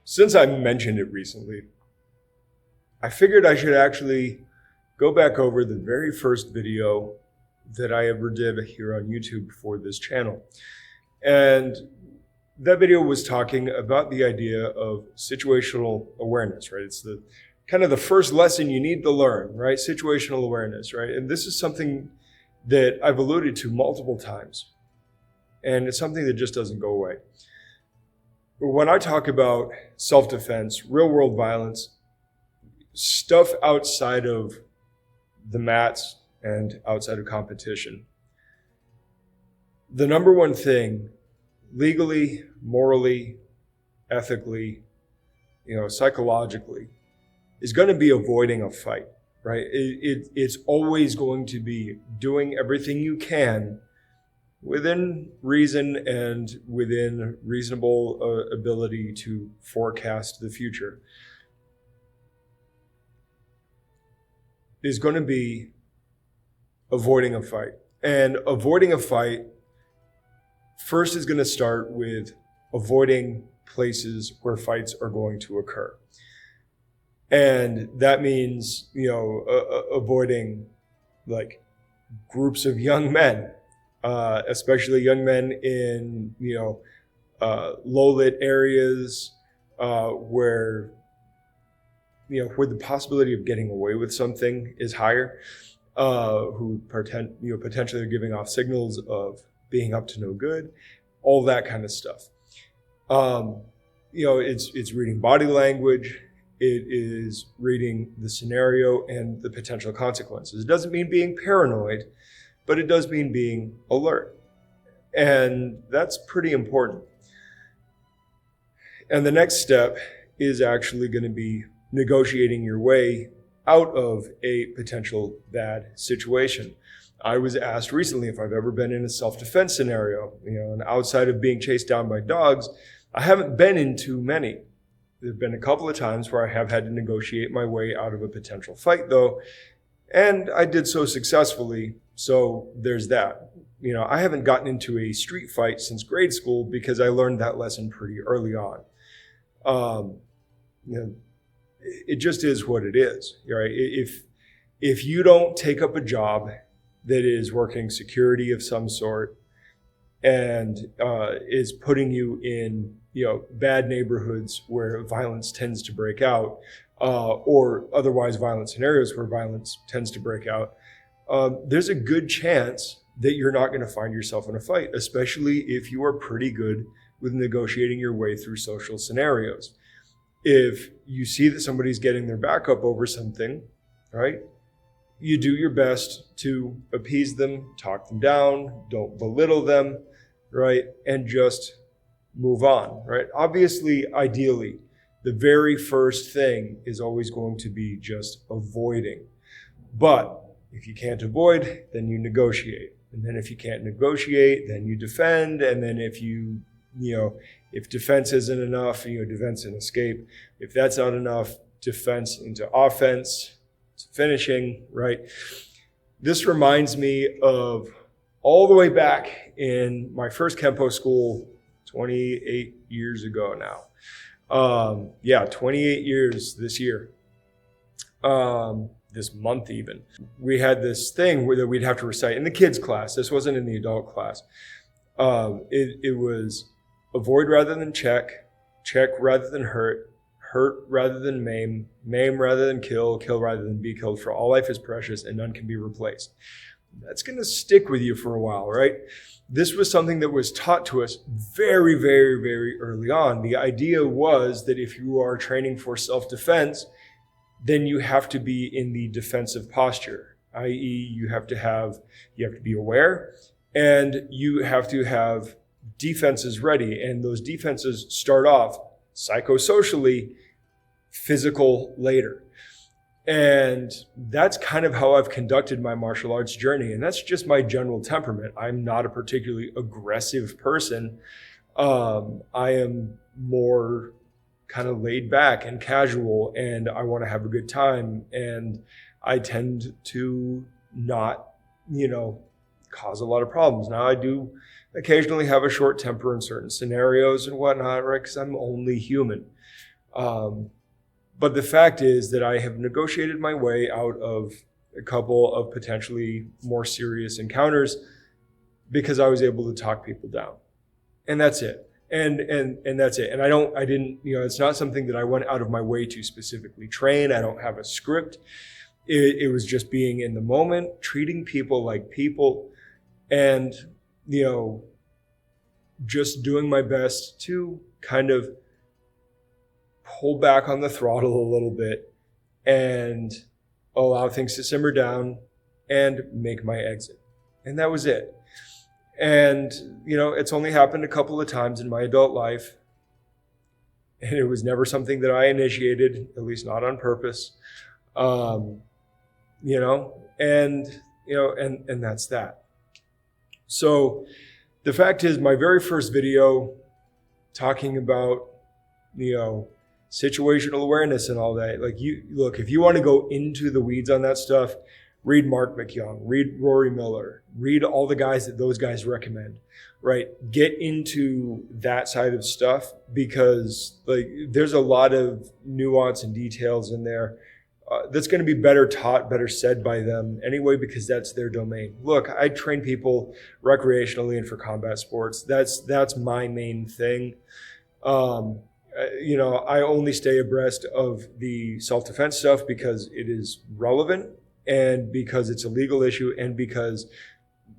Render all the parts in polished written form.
Since I mentioned it recently, I figured I should actually go back over the very first video that I ever did here on YouTube for this channel. And that video was talking about the idea of situational awareness, right? It's the kind of the first lesson you need to learn, right? Situational awareness, right? And this is something that I've alluded to multiple times. And it's something that just doesn't go away. When I talk about self-defense, real-world violence, stuff outside of the mats and outside of competition, the number one thing, legally, morally, ethically, psychologically, is going to be avoiding a fight, right? It's always going to be doing everything you can within reason and within reasonable ability to forecast the future, is going to be avoiding a fight. And avoiding a fight first is going to start with avoiding places where fights are going to occur. And that means, avoiding like groups of young men, especially young men in, low-lit areas where the possibility of getting away with something is higher, who potentially are giving off signals of being up to no good, all that kind of stuff. It's reading body language. It is reading the scenario and the potential consequences. It doesn't mean being paranoid, but it does mean being alert. And that's pretty important. And the next step is actually going to be negotiating your way out of a potential bad situation. I was asked recently if I've ever been in a self-defense scenario, and outside of being chased down by dogs, I haven't been in too many. There have been a couple of times where I have had to negotiate my way out of a potential fight though, and I did so successfully. So there's that. I haven't gotten into a street fight since grade school because I learned that lesson pretty early on. It just is what it is, right? If you don't take up a job that is working security of some sort and is putting you in, bad neighborhoods where violence tends to break out, or otherwise violent scenarios where violence tends to break out, there's a good chance that you're not going to find yourself in a fight, especially if you are pretty good with negotiating your way through social scenarios. If you see that somebody's getting their back up over something, right, you do your best to appease them, talk them down, don't belittle them, right, and just move on, right? Obviously, ideally, the very first thing is always going to be just avoiding. But if you can't avoid, then you negotiate. And then if you can't negotiate, then you defend. And then if if defense isn't enough, defense and escape. If that's not enough, defense into offense, to finishing, right? This reminds me of all the way back in my first Kempo school 28 years ago now. 28 years this year. This month even. We had this thing where we'd have to recite in the kids class. This wasn't in the adult class. It was avoid rather than check rather than hurt rather than maim rather than kill rather than be killed, for all life is precious and none can be replaced. That's going to stick with you for a while, right? This was something that was taught to us very, very, very early on. The idea was that if you are training for self-defense, then you have to be in the defensive posture, i.e. you have to be aware and you have to have defenses ready. And those defenses start off psychosocially, physical later. And that's kind of how I've conducted my martial arts journey. And that's just my general temperament. I'm not a particularly aggressive person. I am more kind of laid back and casual, and I want to have a good time. And I tend to not, cause a lot of problems. Now, I do occasionally have a short temper in certain scenarios and whatnot, right? Because I'm only human. But the fact is that I have negotiated my way out of a couple of potentially more serious encounters because I was able to talk people down. And that's it. And that's it. And I didn't, it's not something that I went out of my way to specifically train. I don't have a script. It was just being in the moment, treating people like people, and, just doing my best to kind of pull back on the throttle a little bit and allow things to simmer down and make my exit. And that was it. And, it's only happened a couple of times in my adult life. And it was never something that I initiated, at least not on purpose. And that's that. So the fact is, my very first video talking about, situational awareness and all that, if you want to go into the weeds on that stuff, read Mark McYoung, read Rory Miller, read all the guys that those guys recommend, right? Get into that side of stuff because there's a lot of nuance and details in there that's going to be better taught, better said by them anyway, because that's their domain. Look, I train people recreationally and for combat sports. That's my main thing. I only stay abreast of the self-defense stuff because it is relevant and because it's a legal issue and because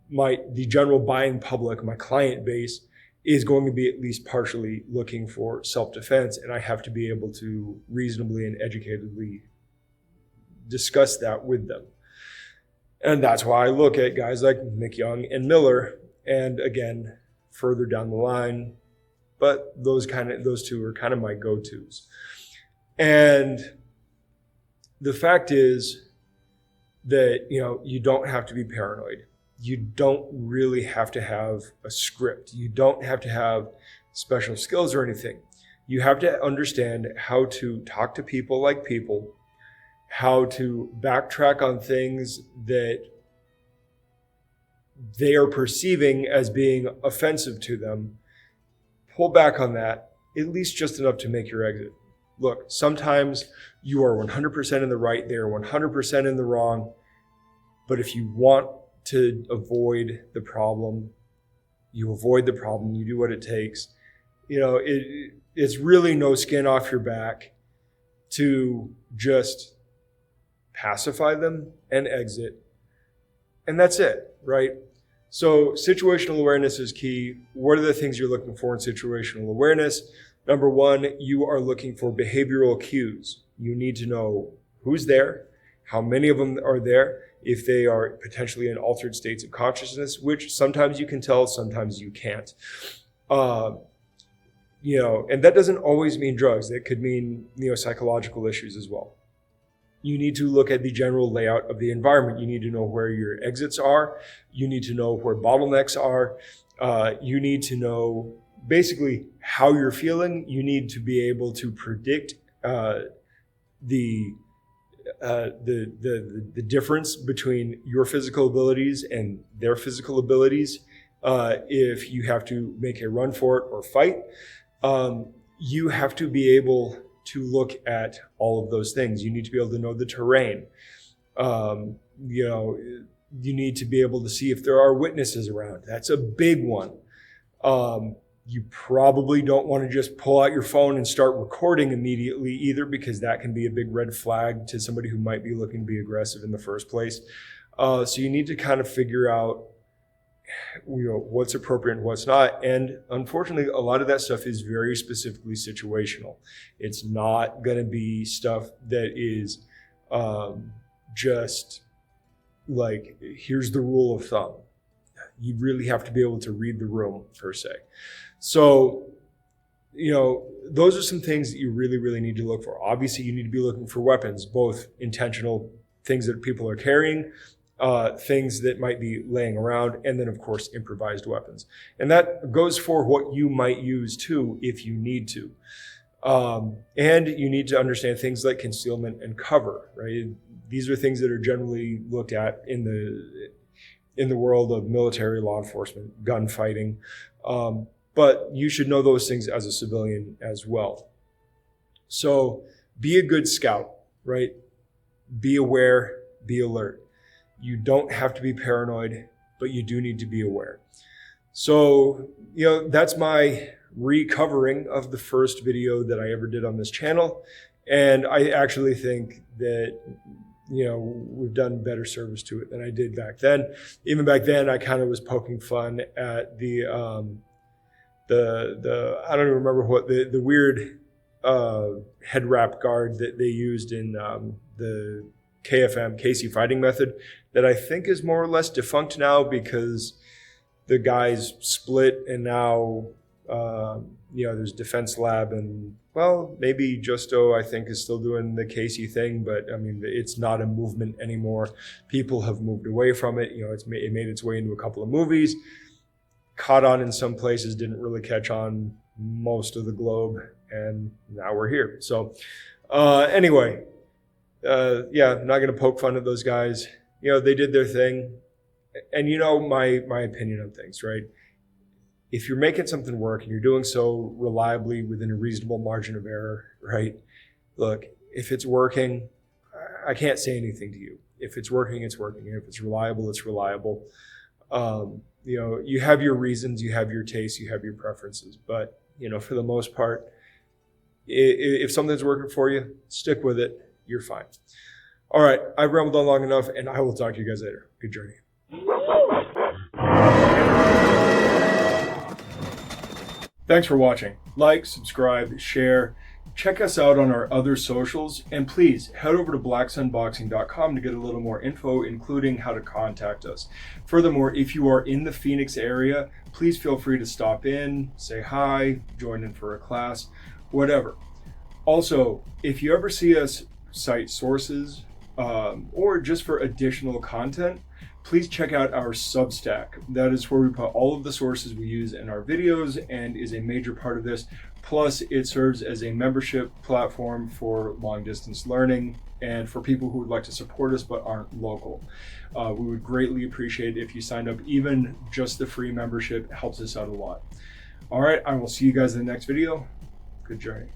the general buying public, my client base, is going to be at least partially looking for self-defense, and I have to be able to reasonably and educatedly discuss that with them. And that's why I look at guys like McYoung and Miller, and again, further down the line, but those two are kind of my go-tos. And the fact is that, you don't have to be paranoid. You don't really have to have a script. You don't have to have special skills or anything. You have to understand how to talk to people like people, how to backtrack on things that they are perceiving as being offensive to them. Pull back on that, at least just enough to make your exit. Look, sometimes you are 100% in the right, they are 100% in the wrong. But if you want to avoid the problem, you avoid the problem, you do what it takes. It's really no skin off your back to just pacify them and exit. And that's it, right? So situational awareness is key. What are the things you're looking for in situational awareness? Number one, you are looking for behavioral cues. You need to know who's there, how many of them are there, if they are potentially in altered states of consciousness, which sometimes you can tell, sometimes you can't. And that doesn't always mean drugs. That could mean, psychological issues as well. You need to look at the general layout of the environment. You need to know where your exits are. You need to know where bottlenecks are. You need to know basically how you're feeling. You need to be able to predict the difference between your physical abilities and their physical abilities. If you have to make a run for it or fight, you have to be able to look at all of those things. You need to be able to know the terrain. You need to be able to see if there are witnesses around. That's a big one. You probably don't want to just pull out your phone and start recording immediately either, because that can be a big red flag to somebody who might be looking to be aggressive in the first place. So you need to kind of figure out what's appropriate and what's not. And unfortunately, a lot of that stuff is very specifically situational. It's not going to be stuff that is just like, here's the rule of thumb. You really have to be able to read the room, per se. So, those are some things that you really, really need to look for. Obviously, you need to be looking for weapons, both intentional things that people are carrying, things that might be laying around, and then, of course, improvised weapons. And that goes for what you might use, too, if you need to. And you need to understand things like concealment and cover, right? These are things that are generally looked at in the world of military, law enforcement, gunfighting. But you should know those things as a civilian as well. So be a good scout, right? Be aware, be alert. You don't have to be paranoid, but you do need to be aware. So, that's my recovering of the first video that I ever did on this channel. And I actually think that, we've done better service to it than I did back then. Even back then, I kind of was poking fun at the I don't even remember what the weird head wrap guard that they used in the KC fighting method that I think is more or less defunct now because the guys split and now there's Defense Lab and maybe Justo I think is still doing the KC thing, but I mean it's not a movement anymore. People have moved away from it. It made its way into a couple of movies, caught on in some places, didn't really catch on most of the globe, and now we're here. So anyway, I'm not going to poke fun at those guys. They did their thing. And my opinion on things, right? If you're making something work and you're doing so reliably within a reasonable margin of error, right? Look, if it's working, I can't say anything to you. If it's working, it's working. If it's reliable, it's reliable. You have your reasons, you have your tastes, you have your preferences. But, for the most part, if something's working for you, stick with it. You're fine. All right, I've rambled on long enough, and I will talk to you guys later. Good journey. Thanks for watching. Like, subscribe, share. Check us out on our other socials, and please head over to blacksunboxing.com to get a little more info, including how to contact us. Furthermore, if you are in the Phoenix area, please feel free to stop in, say hi, join in for a class, whatever. Also, if you ever see us cite sources or just for additional content, please check out our Substack. That is where we put all of the sources we use in our videos and is a major part of this. Plus, it serves as a membership platform for long distance learning and for people who would like to support us but aren't local. We would greatly appreciate it if you signed up. Even just the free membership helps us out a lot. All right, I will see you guys in the next video. Good journey.